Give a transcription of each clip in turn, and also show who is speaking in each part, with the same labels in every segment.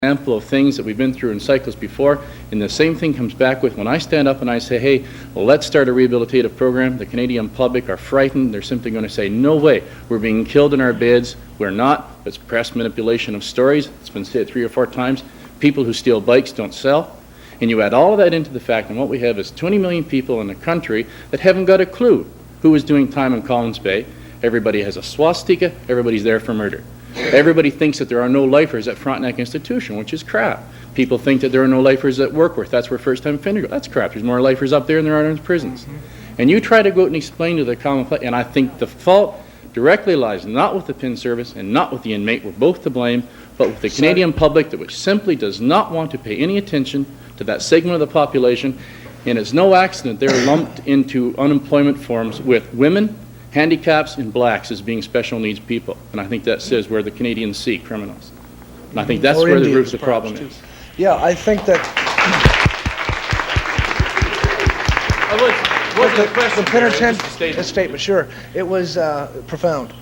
Speaker 1: example of things that we've been through in cycles before, and the same thing comes back with when I stand up and I say, hey, well, let's start a rehabilitative program. The Canadian public are frightened. They're simply going to say, no way, we're being killed in our beds. We're not. It's press manipulation of stories. It's been said 3 or 4 times. People who steal bikes don't sell. And you add all of that into the fact, and what we have is 20 million people in the country that haven't got a clue who is doing time in Collins Bay. Everybody has a swastika. Everybody's there for murder. Everybody thinks that there are no lifers at Frontenac Institution, which is crap. People think that there are no lifers at Workworth. That's where first-time offender go. That's crap. There's more lifers up there than there are in prisons. And you try to go out and explain to the common public, and I think the fault directly lies not with the PIN service and not with the inmate. We're both to blame, but with the Canadian public that which simply does not want to pay any attention to that segment of the population. And it's no accident they're lumped into unemployment forms with women, handicaps, and blacks as being special needs people. And I think that says where the Canadians see criminals. And I think that's where the root of the problem is.
Speaker 2: Yeah, I think that the penitent statement, sure, it was profound.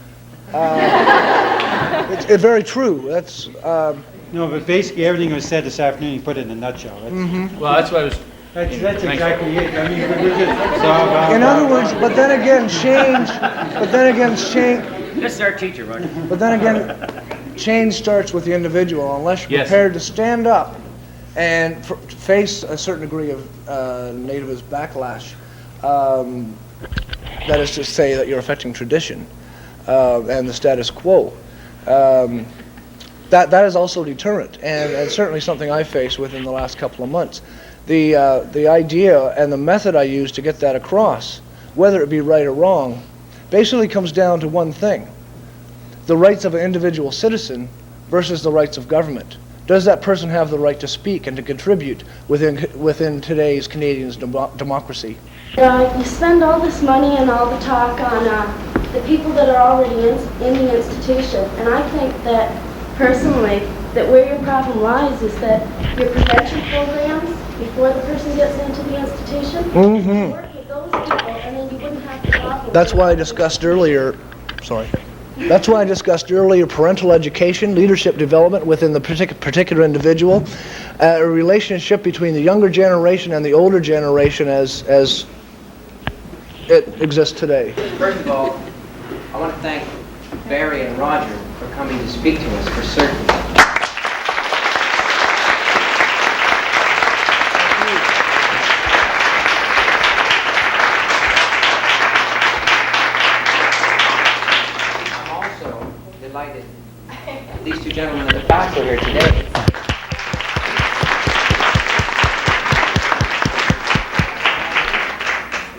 Speaker 2: It's very true. That's
Speaker 3: no, but basically everything was said this afternoon. You put it in a nutshell.
Speaker 1: Well, that's what I was.
Speaker 3: That's exactly it. I mean, we're just.
Speaker 2: In other words, but then again, change.
Speaker 4: This is our teacher, Roger.
Speaker 2: But then again, change starts with the individual. Unless you're prepared to stand up and face a certain degree of nativist backlash, that is to say that you're affecting tradition and the status quo. That is also deterrent, and certainly something I faced within the last couple of months. The idea and the method I use to get that across, whether it be right or wrong, basically comes down to one thing: the rights of an individual citizen versus the rights of government. Does that person have the right to speak and to contribute within today's Canadian democracy?
Speaker 5: You spend all this money and all the talk on the people that are already in the institution, and I think that personally that where your problem lies is that your prevention programs before the person gets into the institution, work with those people, and then you wouldn't have the problem.
Speaker 2: That's why I discussed earlier, parental education, leadership development within the particular individual, a relationship between the younger generation and the older generation as it exists today.
Speaker 4: First of all, I want to thank Barry and Roger for coming to speak to us, for certain. I'm also delighted that these two gentlemen at the back are here today.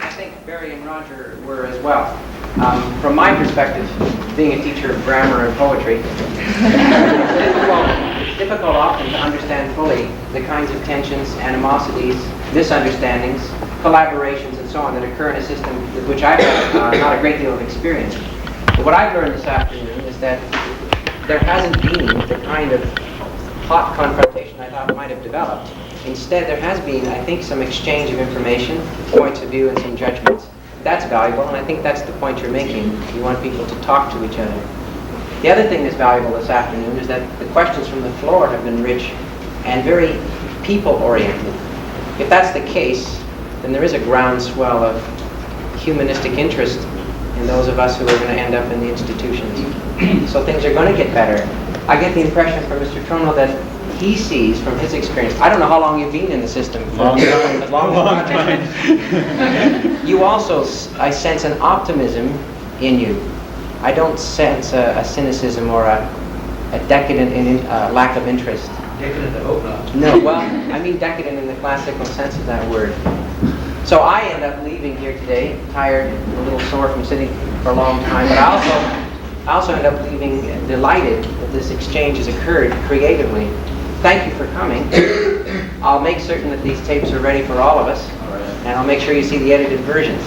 Speaker 4: I think Barry and Roger were as well. From my perspective, being a teacher of grammar and poetry, it's difficult often to understand fully the kinds of tensions, animosities, misunderstandings, collaborations, and so on that occur in a system with which I've had not a great deal of experience. But what I've learned this afternoon is that there hasn't been the kind of hot confrontation I thought might have developed. Instead, there has been, I think, some exchange of information, points of view, and some judgments. That's valuable, and I think that's the point you're making. You want people to talk to each other. The other thing that's valuable this afternoon is that the questions from the floor have been rich and very people-oriented. If that's the case, then there is a groundswell of humanistic interest in those of us who are going to end up in the institutions. So things are going to get better. I get the impression from Mr. Trono that he sees from his experience. I don't know how long you've been in the system.
Speaker 3: Long time.
Speaker 4: You also, I sense an optimism in you. I don't sense a cynicism or a decadent lack of interest. Decadent, I hope not. No, well, I mean decadent in the classical sense of that word. So I end up leaving here today, tired, a little sore from sitting for a long time, but I also end up leaving delighted that this exchange has occurred creatively. Thank you for coming. I'll make certain that these tapes are ready for all of us, and I'll make sure you see the edited versions.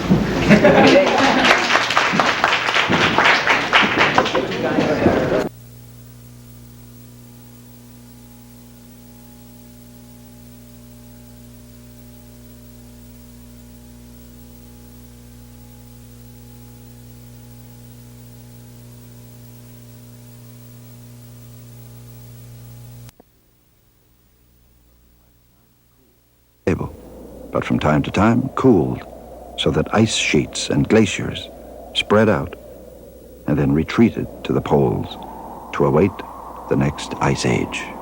Speaker 6: unstable, but from time to time cooled so that ice sheets and glaciers spread out and then retreated to the poles to await the next ice age.